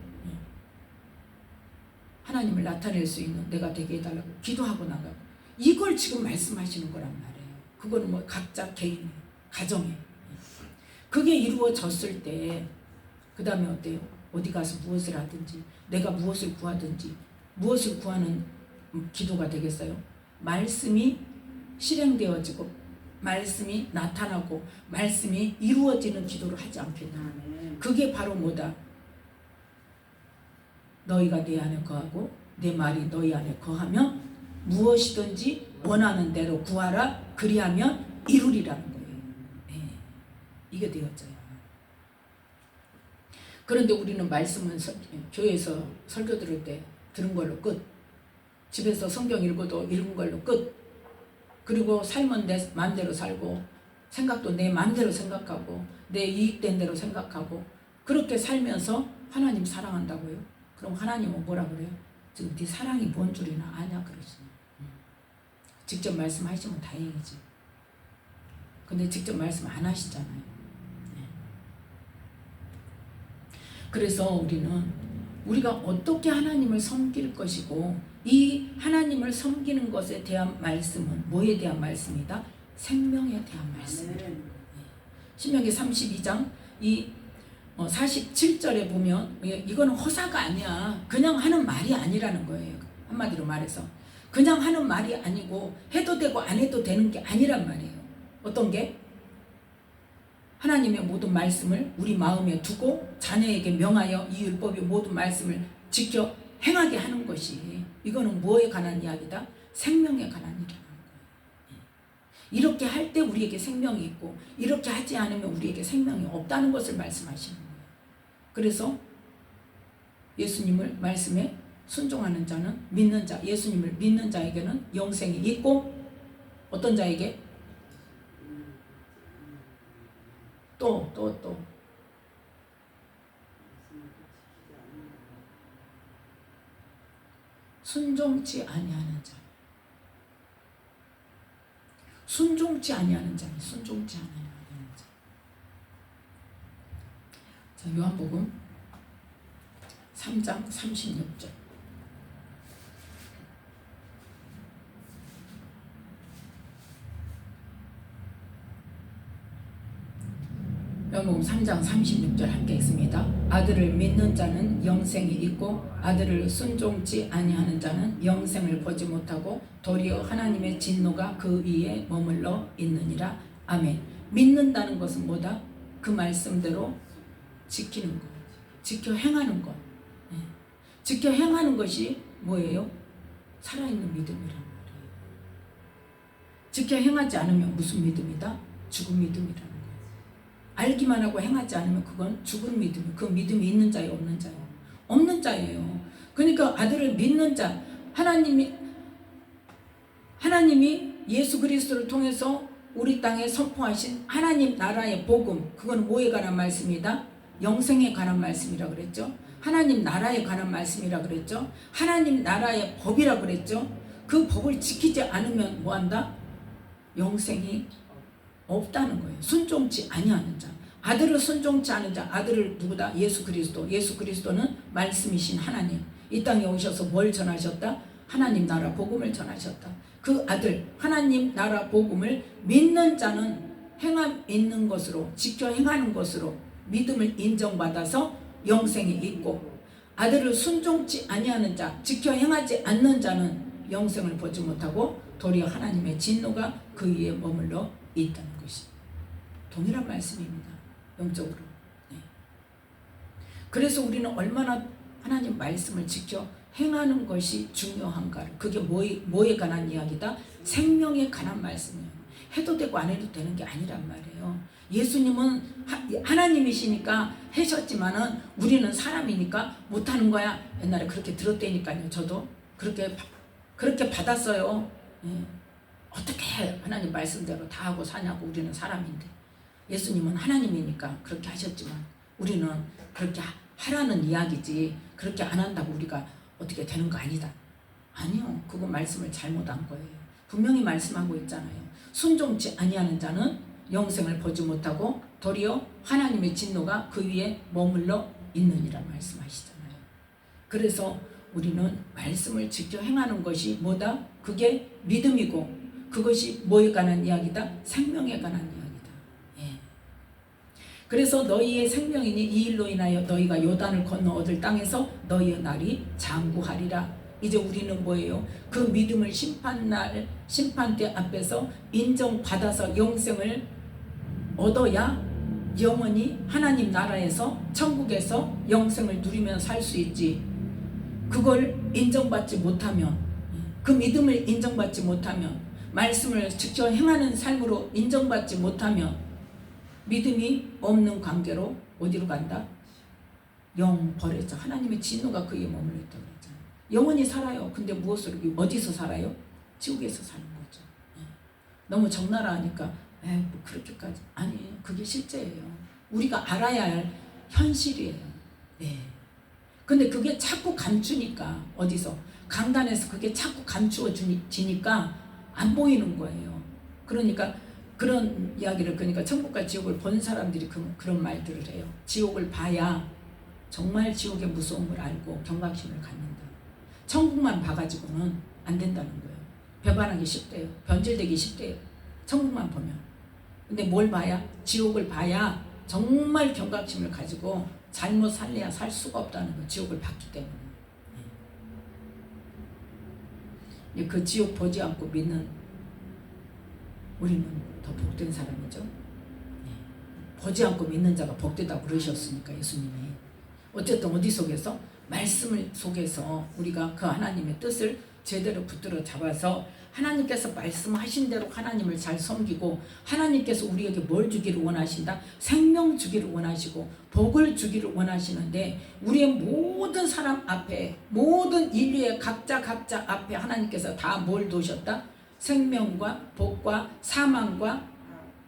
하나님을 나타낼 수 있는 내가 되게 해달라고 기도하고 나가고, 이걸 지금 말씀하시는 거란 말이에요. 그거는 각자 개인, 가정에 그게 이루어졌을 때 그 다음에 어때요? 어디 가서 무엇을 하든지, 내가 무엇을 구하든지, 무엇을 구하는 기도가 되겠어요? 말씀이 실행되어지고 말씀이 나타나고 말씀이 이루어지는 기도를 하지 않겠냐. 그게 바로 뭐다? 너희가 내 안에 거하고 내 말이 너희 안에 거하면 무엇이든지 원하는 대로 구하라. 그리하면 이루리라는 거예요. 이게 되었어요. 그런데 우리는 말씀은 교회에서 설교 들을 때 들은 걸로 끝, 집에서 성경 읽어도 읽은 걸로 끝, 그리고 삶은 내 마음대로 살고 생각도 내 마음대로 생각하고 내 이익된 대로 생각하고 그렇게 살면서 하나님 사랑한다고요? 그럼 하나님은 뭐라 그래요? 지금 네 사랑이 뭔 줄이나 아냐 그러시네. 직접 말씀하시면 다행이지. 근데 직접 말씀 안 하시잖아요. 그래서 우리가 어떻게 하나님을 섬길 것이고, 이 하나님을 섬기는 것에 대한 말씀은 뭐에 대한 말씀이다? 생명에 대한 말씀이다. 신명기 32장 47절에 보면 이거는 허사가 아니야. 그냥 하는 말이 아니라는 거예요. 한마디로 말해서 그냥 하는 말이 아니고 해도 되고 안 해도 되는 게 아니란 말이에요. 어떤 게? 하나님의 모든 말씀을 우리 마음에 두고 자녀에게 명하여 이 율법의 모든 말씀을 지켜 행하게 하는 것이, 이거는 뭐에 관한 이야기다? 생명에 관한 일이라는 거예요. 이렇게 할 때 우리에게 생명이 있고 이렇게 하지 않으면 우리에게 생명이 없다는 것을 말씀하시는 거예요. 그래서 예수님을 말씀에 순종하는 자는, 믿는 자, 예수님을 믿는 자에게는 영생이 있고, 어떤 자에게? 또 순종치 아니하는 자. 순종치 아니하는 자. 순종치 아니하는 자. 자, 요한복음 3장 36절. 요한복음 3장 36절 함께 읽습니다. 아들을 믿는 자는 영생이 있고 아들을 순종치 아니하는 자는 영생을 보지 못하고 도리어 하나님의 진노가 그 위에 머물러 있느니라. 아멘. 믿는다는 것은 뭐다? 그 말씀대로 지키는 것, 지켜 행하는 것. 지켜 행하는 것이 뭐예요? 살아있는 믿음이란 말이에요. 지켜 행하지 않으면 무슨 믿음이다? 죽은 믿음이라는 거예요. 알기만 하고 행하지 않으면 그건 죽은 믿음. 그 믿음이 있는 자예요, 없는 자예요? 없는 자예요. 그러니까 아들을 믿는 자, 하나님이 예수 그리스도를 통해서 우리 땅에 선포하신 하나님 나라의 복음, 그건 뭐에 관한 말씀이다? 영생에 관한 말씀이라 그랬죠. 하나님 나라에 관한 말씀이라 그랬죠. 하나님 나라의 법이라 그랬죠. 그 법을 지키지 않으면 뭐한다? 영생이 없다는 거예요. 순종치 아니하는 자. 아들을 순종치 않은 자. 아들을 누구다? 예수 그리스도. 예수 그리스도는 말씀이신 하나님. 이 땅에 오셔서 뭘 전하셨다? 하나님 나라 복음을 전하셨다. 그 아들 하나님 나라 복음을 믿는 자는 행함 있는 것으로, 지켜 행하는 것으로 믿음을 인정받아서 영생이 있고, 아들을 순종치 아니하는 자, 지켜 행하지 않는 자는 영생을 보지 못하고 도리어 하나님의 진노가 그 위에 머물러 있다는 것이 동일한 말씀입니다. 영적으로. 네. 그래서 우리는 얼마나 하나님 말씀을 지켜 행하는 것이 중요한가를, 그게 뭐에 관한 이야기다? 생명에 관한 말씀이에요. 해도 되고 안 해도 되는 게 아니란 말이에요. 예수님은 하나님이시니까 하셨지만은 우리는 사람이니까 못하는 거야. 옛날에 그렇게 들었다니까요. 저도 그렇게 받았어요. 예. 어떻게 하나님 말씀대로 다 하고 사냐고. 우리는 사람인데. 예수님은 하나님이니까 그렇게 하셨지만 우리는 그렇게 하라는 이야기지, 그렇게 안 한다고 우리가 어떻게 되는 거 아니다. 아니요. 그거 말씀을 잘못한 거예요. 분명히 말씀하고 있잖아요. 순종치 아니하는 자는 영생을 보지 못하고 도리어 하나님의 진노가 그 위에 머물러 있느니라 말씀하시잖아요. 그래서 우리는 말씀을 지켜 행하는 것이 뭐다? 그게 믿음이고, 그것이 뭐에 관한 이야기다? 생명에 관한 이야기다. 예. 그래서 너희의 생명이니 이 일로 인하여 너희가 요단을 건너 얻을 땅에서 너희의 날이 장구하리라. 이제 우리는 뭐예요? 그 믿음을 심판대 앞에서 인정받아서 영생을 얻어야 영원히 하나님 나라에서, 천국에서 영생을 누리며 살 수 있지. 그걸 인정받지 못하면, 그 믿음을 인정받지 못하면, 말씀을 지켜 행하는 삶으로 인정받지 못하면 믿음이 없는 관계로 어디로 간다? 영 버려져. 하나님의 진노가 그 위에 머물러 있다고 그랬잖아요. 영원히 살아요. 근데 무엇으로? 어디서 살아요? 지옥에서 사는 거죠. 너무 적나라하니까 뭐 그렇게까지. 아니에요. 그게 실제예요. 우리가 알아야 할 현실이에요. 네. 근데 그게 자꾸 감추니까, 어디서? 강단에서 그게 자꾸 감추어지니까 안 보이는 거예요. 그러니까 그런 이야기를, 그러니까 천국과 지옥을 본 사람들이 그런 말들을 해요. 지옥을 봐야 정말 지옥의 무서움을 알고 경각심을 갖는다. 천국만 봐가지고는 안 된다는 거예요. 배반하기 쉽대요. 변질되기 쉽대요. 천국만 보면. 근데 뭘 봐야? 지옥을 봐야 정말 경각심을 가지고 잘못 살려야 살 수가 없다는 거예요. 지옥을 봤기 때문에. 그 지옥 보지 않고 믿는 우리는 더 복된 사람이죠. 보지 않고 믿는 자가 복되다고 그러셨으니까 예수님이. 어쨌든 어디 속에서? 말씀을 속에서 우리가 그 하나님의 뜻을 제대로 붙들어 잡아서 하나님께서 말씀하신 대로 하나님을 잘 섬기고, 하나님께서 우리에게 뭘 주기를 원하신다? 생명 주기를 원하시고 복을 주기를 원하시는데, 우리의 모든 사람 앞에, 모든 인류의 각자 앞에 하나님께서 다 뭘 두셨다? 생명과 복과 사망과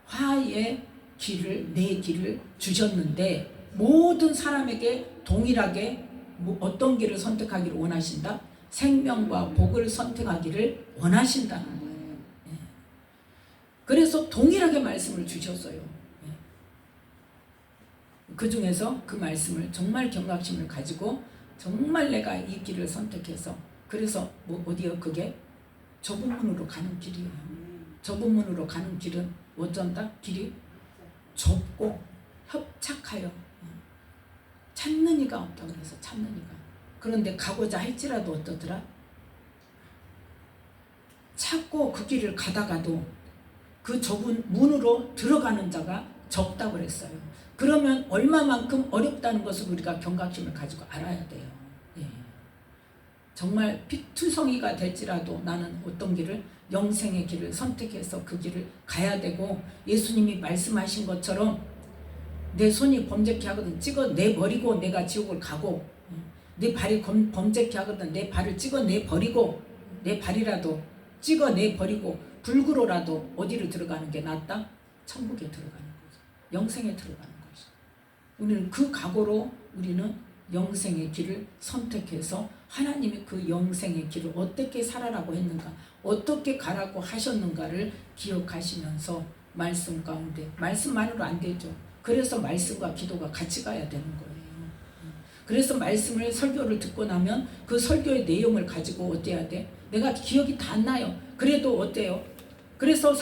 화의 길을, 내 길을 주셨는데, 모든 사람에게 동일하게 어떤 길을 선택하기를 원하신다? 생명과 복을 선택하기를 원하신다는 거예요. 그래서 동일하게 말씀을 주셨어요. 그 중에서 그 말씀을 정말 경각심을 가지고 정말 내가 이 길을 선택해서, 그래서 뭐 어디요? 그게 좁은 문으로 가는 길이에요. 좁은 문으로 가는 길은 어쩐다? 길이 좁고 협착하여 찾는 이가 없다 그래서 찾는 이가. 그런데 가고자 할지라도 어떠더라? 찾고 그 길을 가다가도 그 좁은 문으로 들어가는 자가 적다고 그랬어요. 그러면 얼마만큼 어렵다는 것을 우리가 경각심을 가지고 알아야 돼요. 예. 정말 피투성이가 될지라도 나는 어떤 길을, 영생의 길을 선택해서 그 길을 가야 되고, 예수님이 말씀하신 것처럼 내 손이 범죄케 하거든 찍어내버리고 내가 지옥을 가고, 내 발이 범죄케 하거든 내 발을 찍어내버리고, 내 발이라도 찍어내버리고 불구로라도 어디로 들어가는 게 낫다? 천국에 들어가는 거죠. 영생에 들어가는 거죠. 우리는 그 각오로 우리는 영생의 길을 선택해서 하나님이 그 영생의 길을 어떻게 살아라고 했는가, 어떻게 가라고 하셨는가를 기억하시면서 말씀 가운데, 말씀만으로 안 되죠. 그래서 말씀과 기도가 같이 가야 되는 거예요. 그래서 말씀을, 설교를 듣고 나면 그 설교의 내용을 가지고 어때야 돼? 내가 기억이 다 안 나요. 그래도 어때요? 그래서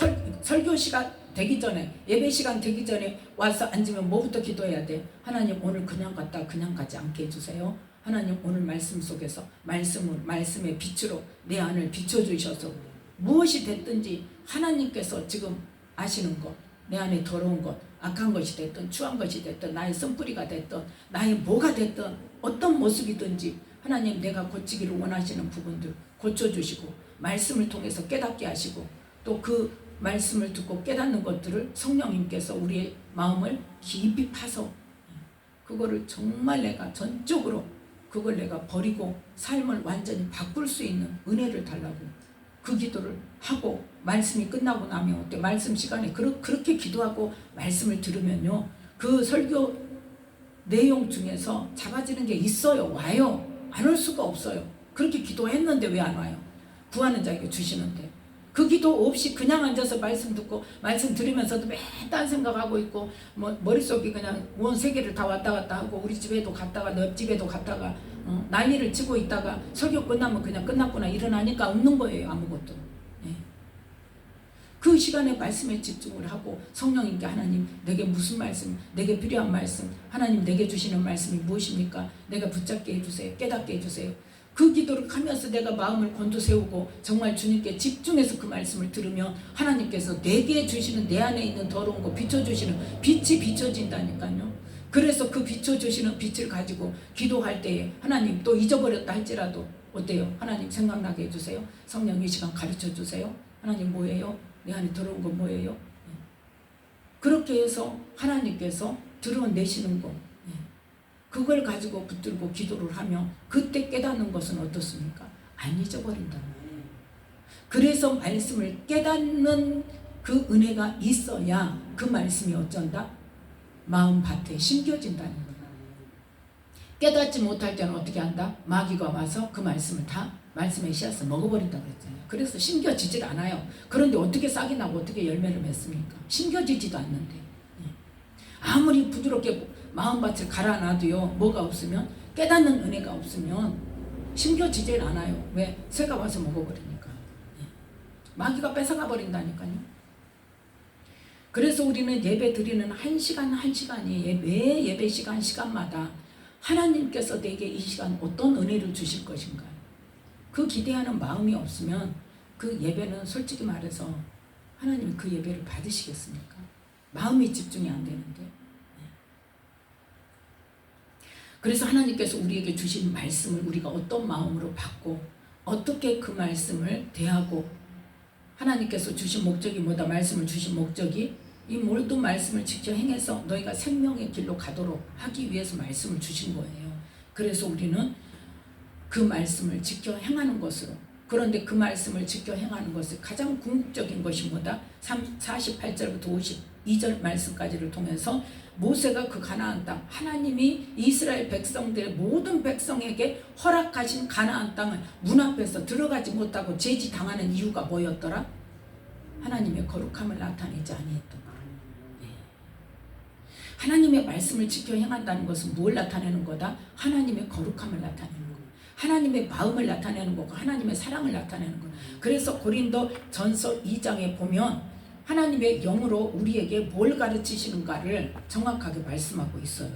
설교 시간 되기 전에, 예배 시간 되기 전에 와서 앉으면 뭐부터 기도해야 돼? 하나님 오늘 그냥 갔다 그냥 가지 않게 해주세요. 하나님 오늘 말씀 속에서 말씀의 빛으로 내 안을 비춰주셔서 무엇이 됐든지 하나님께서 지금 아시는 것, 내 안에 더러운 것, 악한 것이 됐든 추한 것이 됐든 나의 쓴뿌리가 됐든 나의 뭐가 됐든 어떤 모습이든지 하나님 내가 고치기를 원하시는 부분들 고쳐주시고, 말씀을 통해서 깨닫게 하시고, 또 그 말씀을 듣고 깨닫는 것들을 성령님께서 우리의 마음을 깊이 파서 그거를 정말 내가 전적으로 그걸 내가 버리고 삶을 완전히 바꿀 수 있는 은혜를 달라고 그 기도를 하고, 말씀이 끝나고 나면 어때? 말씀 시간에 그렇게 기도하고 말씀을 들으면요, 그 설교 내용 중에서 잡아지는 게 있어요. 와요. 안 올 수가 없어요. 그렇게 기도했는데 왜 안 와요? 구하는 자에게 주시는데. 그 기도 없이 그냥 앉아서 말씀 듣고 말씀 들으면서도 맨딴 생각하고 있고, 뭐 머릿속이 그냥 온 세계를 다 왔다 갔다 하고, 우리 집에도 갔다가 너 집에도 갔다가 난리를 치고 있다가 설교 끝나면 그냥 끝났구나 일어나니까 없는 거예요. 아무것도. 그 시간에 말씀에 집중을 하고 성령님께, 하나님 내게 무슨 말씀, 내게 필요한 말씀, 하나님 내게 주시는 말씀이 무엇입니까? 내가 붙잡게 해주세요. 깨닫게 해주세요. 그 기도를 하면서 내가 마음을 곤두세우고 정말 주님께 집중해서 그 말씀을 들으면 하나님께서 내게 주시는, 내 안에 있는 더러운 거 비춰주시는 빛이 비춰진다니까요. 그래서 그 비춰주시는 빛을 가지고 기도할 때에 하나님 또 잊어버렸다 할지라도 어때요? 하나님 생각나게 해주세요. 성령 이 시간 가르쳐주세요. 하나님 뭐예요? 내 안에 더러운 건 뭐예요? 그렇게 해서 하나님께서 드러내시는 거, 그걸 가지고 붙들고 기도를 하면 그때 깨닫는 것은 어떻습니까? 안 잊어버린다. 그래서 말씀을 깨닫는 그 은혜가 있어야 그 말씀이 어쩐다? 마음밭에 심겨진다는 거야. 깨닫지 못할 때는 어떻게 한다? 마귀가 와서 그 말씀을 다 말씀의 씨앗을 먹어버린다고 그랬잖아요. 그래서 심겨지질 않아요. 그런데 어떻게 싹이 나고 어떻게 열매를 맺습니까? 심겨지지도 않는데. 아무리 부드럽게 마음밭을 갈아놔도요, 뭐가 없으면, 깨닫는 은혜가 없으면 심겨지질 않아요. 왜? 새가 와서 먹어버리니까. 마귀가 뺏어가 버린다니까요. 그래서 우리는 예배 드리는 한 시간이 매 예배 시간마다 하나님께서 내게 이 시간 어떤 은혜를 주실 것인가, 그 기대하는 마음이 없으면 그 예배는 솔직히 말해서 하나님이 그 예배를 받으시겠습니까? 마음이 집중이 안 되는데. 그래서 하나님께서 우리에게 주신 말씀을 우리가 어떤 마음으로 받고 어떻게 그 말씀을 대하고, 하나님께서 주신 목적이 뭐다? 말씀을 주신 목적이 이 모든 말씀을 지켜 행해서 너희가 생명의 길로 가도록 하기 위해서 말씀을 주신 거예요. 그래서 우리는 그 말씀을 지켜 행하는 것으로, 그런데 그 말씀을 지켜 행하는 것을 가장 궁극적인 것이 뭐다? 48절부터 2절 말씀까지를 통해서 모세가 그 가나안 땅, 하나님이 이스라엘 백성들 모든 백성에게 허락하신 가나안 땅을 문 앞에서 들어가지 못하고 제지당하는 이유가 뭐였더라? 하나님의 거룩함을 나타내지 아니했던 거예요. 하나님의 말씀을 지켜 행한다는 것은 뭘 나타내는 거다? 하나님의 거룩함을 나타내는 거예요. 하나님의 마음을 나타내는 거고 하나님의 사랑을 나타내는 거예요. 그래서 고린도 전서 2장에 보면 하나님의 영으로 우리에게 뭘 가르치시는가를 정확하게 말씀하고 있어요.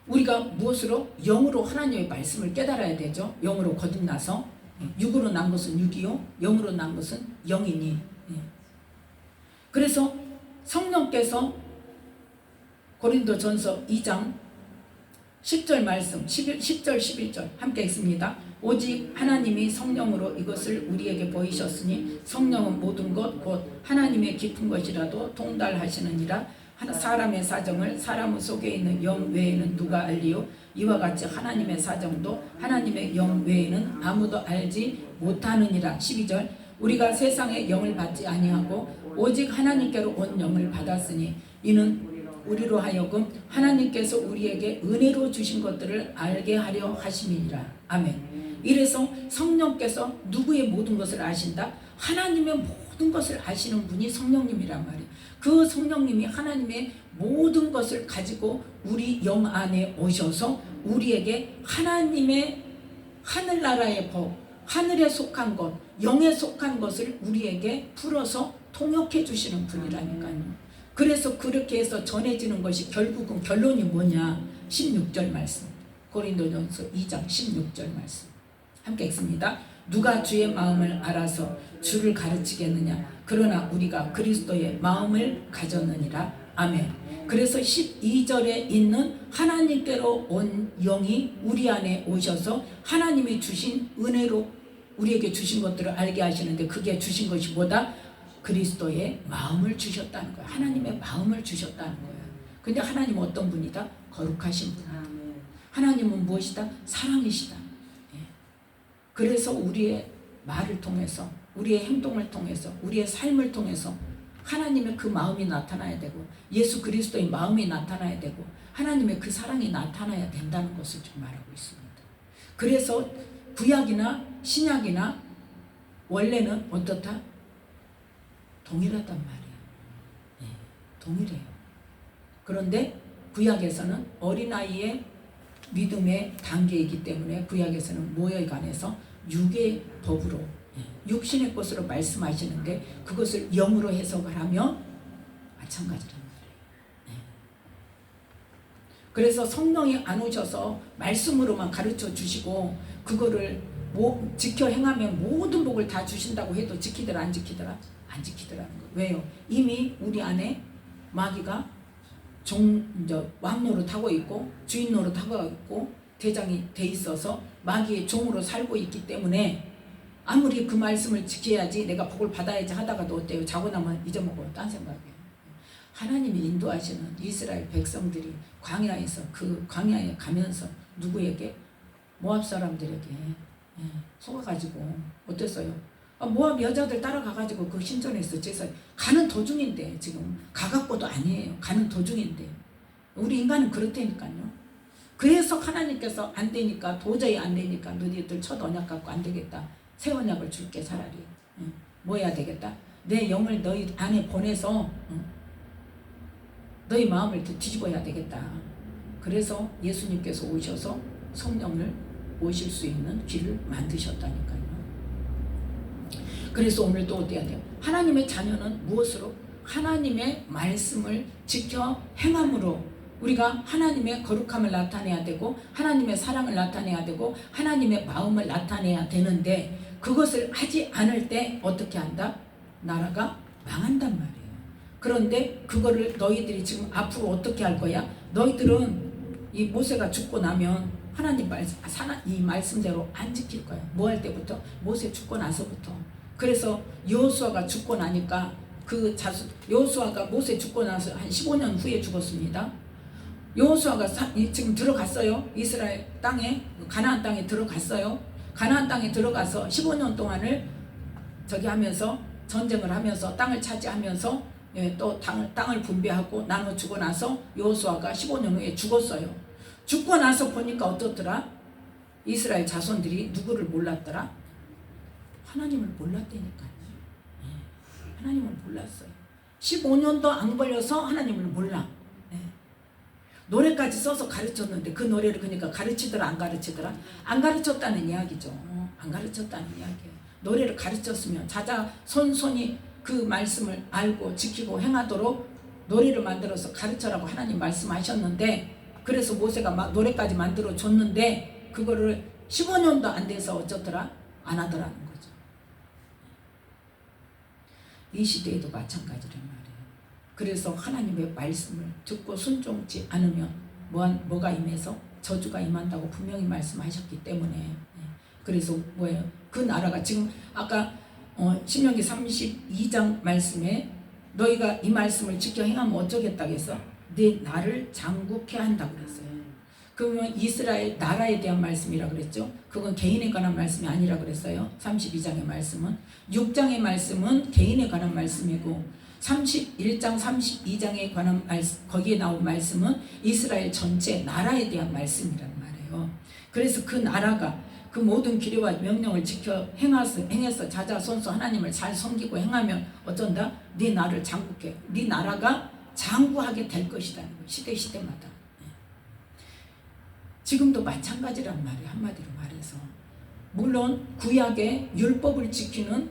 우리가 무엇으로? 영으로 하나님의 말씀을 깨달아야 되죠. 영으로 거듭나서. 육으로 난 것은 육이요, 영으로 난 것은 영이니. 그래서 성령께서 고린도 전서 2장 10절 말씀 10절 11절 함께 읽습니다. 오직 하나님이 성령으로 이것을 우리에게 보이셨으니 성령은 모든 것 곧 하나님의 깊은 것이라도 통달하시느니라. 사람의 사정을 사람 속에 있는 영 외에는 누가 알리요? 이와 같이 하나님의 사정도 하나님의 영 외에는 아무도 알지 못하느니라. 12절 우리가 세상의 영을 받지 아니하고 오직 하나님께로 온 영을 받았으니 이는 우리로 하여금 하나님께서 우리에게 은혜로 주신 것들을 알게 하려 하심이니라. 아멘. 이래서 성령께서 누구의 모든 것을 아신다? 하나님의 모든 것을 아시는 분이 성령님이란 말이에요. 그 성령님이 하나님의 모든 것을 가지고 우리 영 안에 오셔서 우리에게 하나님의 하늘나라의 법, 하늘에 속한 것, 영에 속한 것을 우리에게 풀어서 통역해 주시는 분이라니까요. 그래서 그렇게 해서 전해지는 것이 결국은 결론이 뭐냐? 16절 말씀, 고린도전서 2장 16절 말씀 함께 읽습니다. 누가 주의 마음을 알아서 주를 가르치겠느냐? 그러나 우리가 그리스도의 마음을 가졌느니라. 아멘. 그래서 12절에 있는 하나님께로 온 영이 우리 안에 오셔서 하나님이 주신 은혜로 우리에게 주신 것들을 알게 하시는데 그게 주신 것이 뭐다? 그리스도의 마음을 주셨다는 거예요. 하나님의 마음을 주셨다는 거예요. 근데 하나님은 어떤 분이다? 거룩하신 분이다. 하나님은 무엇이다? 사랑이시다. 그래서 우리의 말을 통해서 우리의 행동을 통해서 우리의 삶을 통해서 하나님의 그 마음이 나타나야 되고 예수 그리스도의 마음이 나타나야 되고 하나님의 그 사랑이 나타나야 된다는 것을 좀 말하고 있습니다. 그래서 구약이나 신약이나 원래는 어떻다? 동일하단 말이에요. 동일해요. 그런데 구약에서는 어린아이의 믿음의 단계이기 때문에 구약에서는 뭐에 관해서 육의 법으로 육신의 것으로 말씀하시는데 그것을 영으로 해석을 하면 마찬가지란 말이에요. 그래서 성령이 안 오셔서 말씀으로만 가르쳐 주시고 그거를 지켜 행하면 모든 복을 다 주신다고 해도 지키더라 안 지키더라? 안 지키더라는 거예요. 왜요? 이미 우리 안에 마귀가 왕 노릇하고 있고 주인 노릇하고 있고 대장이 돼 있어서 마귀의 종으로 살고 있기 때문에 아무리 그 말씀을 지켜야지 내가 복을 받아야지 하다가도 어때요? 자고 나면 잊어먹어요. 딴 생각이에요. 하나님이 인도하시는 이스라엘 백성들이 광야에서 그 광야에 가면서 누구에게? 모압 사람들에게 속아가지고 어땠어요? 모압 여자들 따라가가지고 그 신전에서 제사 가는 도중인데 지금 가갖고도 아니에요. 가는 도중인데 우리 인간은 그렇다니까요. 그래서 하나님께서 안 되니까 도저히 안 되니까 너희들 첫 언약 갖고 안 되겠다. 새 언약을 줄게 차라리. 뭐 해야 되겠다? 내 영을 너희 안에 보내서 너희 마음을 뒤집어야 되겠다. 그래서 예수님께서 오셔서 성령을 오실 수 있는 길을 만드셨다니까요. 그래서 오늘 또 어때야 돼요? 하나님의 자녀는 무엇으로? 하나님의 말씀을 지켜 행함으로 우리가 하나님의 거룩함을 나타내야 되고 하나님의 사랑을 나타내야 되고 하나님의 마음을 나타내야 되는데 그것을 하지 않을 때 어떻게 한다? 나라가 망한단 말이에요. 그런데 그거를 너희들이 지금 앞으로 어떻게 할 거야? 너희들은 이 모세가 죽고 나면 하나님 이 말씀대로 안 지킬 거야. 뭐 할 때부터? 모세 죽고 나서부터. 그래서 여호수아가 죽고 나니까 여호수아가 모세 죽고 나서 한 15년 후에 죽었습니다. 여호수아가 지금 들어갔어요. 이스라엘 땅에 가나안 땅에 들어갔어요. 가나안 땅에 들어가서 15년 동안을 하면서 전쟁을 하면서 땅을 차지하면서 또 땅을 분배하고 나눠주고 나서 여호수아가 15년 후에 죽었어요. 죽고 나서 보니까 어떻더라? 이스라엘 자손들이 누구를 몰랐더라? 하나님을 몰랐다니까요. 하나님을 몰랐어요. 15년도 안 걸려서 하나님을 몰라. 노래까지 써서 가르쳤는데 그 노래를 그러니까 가르치더라 안 가르치더라? 안 가르쳤다는 이야기죠. 안 가르쳤다는 이야기예요. 노래를 가르쳤으면 자자손손이 그 말씀을 알고 지키고 행하도록 노래를 만들어서 가르쳐라고 하나님 말씀하셨는데, 그래서 모세가 막 노래까지 만들어 줬는데 그거를 15년도 안 돼서 어쩌더라? 안 하더라는 거죠. 이 시대에도 마찬가지란 말이에요. 그래서 하나님의 말씀을 듣고 순종치 않으면 뭐가 임해서 저주가 임한다고 분명히 말씀하셨기 때문에, 그래서 뭐예요? 그 나라가 지금 아까 신명기 32장 말씀에 너희가 이 말씀을 지켜 행하면 어쩌겠다 해서 네 나를 장국케 한다고 그랬어요. 그러면 이스라엘 나라에 대한 말씀이라 그랬죠. 그건 개인에 관한 말씀이 아니라 그랬어요. 32장의 말씀은. 6장의 말씀은 개인에 관한 말씀이고 31장 32장에 관한 말씀, 거기에 나온 말씀은 이스라엘 전체 나라에 대한 말씀이란 말이에요. 그래서 그 나라가 그 모든 규례와 명령을 지켜 행해서 자자손손 하나님을 잘 섬기고 행하면 어쩐다? 네 나라를 장국해, 네 나라가 장구하게 될 것이라는 거예요. 시대마다. 지금도 마찬가지란 말이에요. 한마디로 말해서. 물론 구약의 율법을 지키는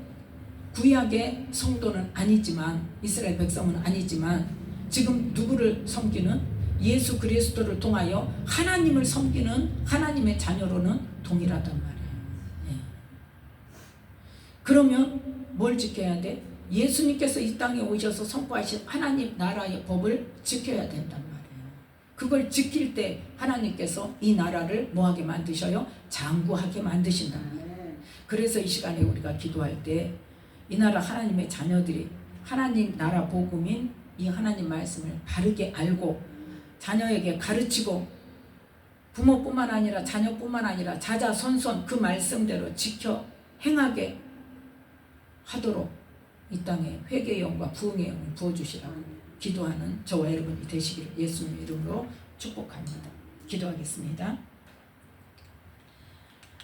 구약의 성도는 아니지만, 이스라엘 백성은 아니지만 지금 누구를 섬기는? 예수 그리스도를 통하여 하나님을 섬기는 하나님의 자녀로는 동일하단 말이에요. 그러면 뭘 지켜야 돼? 예수님께서 이 땅에 오셔서 선포하신 하나님 나라의 법을 지켜야 된단 말이에요. 그걸 지킬 때 하나님께서 이 나라를 뭐하게 만드셔요? 장구하게 만드신단 말이에요. 그래서 이 시간에 우리가 기도할 때 이 나라 하나님의 자녀들이 하나님 나라 복음인 이 하나님 말씀을 바르게 알고 자녀에게 가르치고 부모뿐만 아니라 자녀뿐만 아니라 자자손손 그 말씀대로 지켜 행하게 하도록 이 땅에 회개의 영과 부흥의 영을 부어주시라고 기도하는 저와 여러분이 되시기를 예수님의 이름으로 축복합니다. 기도하겠습니다.